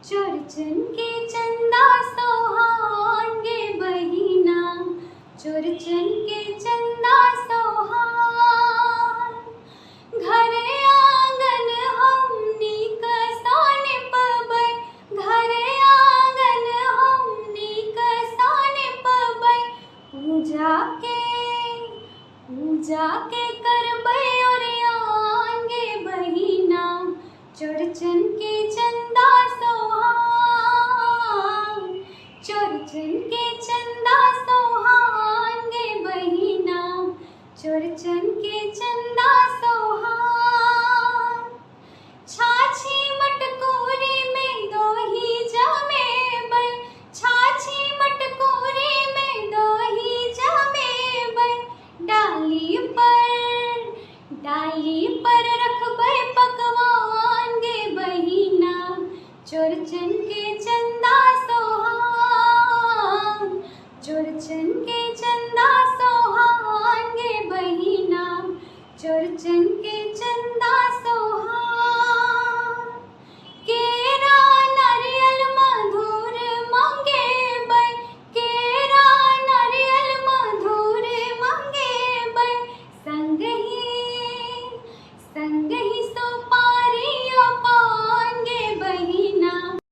चोरचन के चंदा सोहान गे बहिना, चोरचन के चंदा सोहान। घरे आंगन हमनी कसान पबै, घरे आंगन हमनी कसान पबै। पूजा के करबै ओरियान गे बहिना, चोरचन के चंदा सोहान। चोरचन के चंदा सोहान गे बहिना, चोरचन के चंदा सोहान। छाछी मटकोरी में दोही जमेबै, छाछी मटकोरी में दोही जमेबै। डाली पर रखबै पकवान गे बहिना, चोरचन के चंदा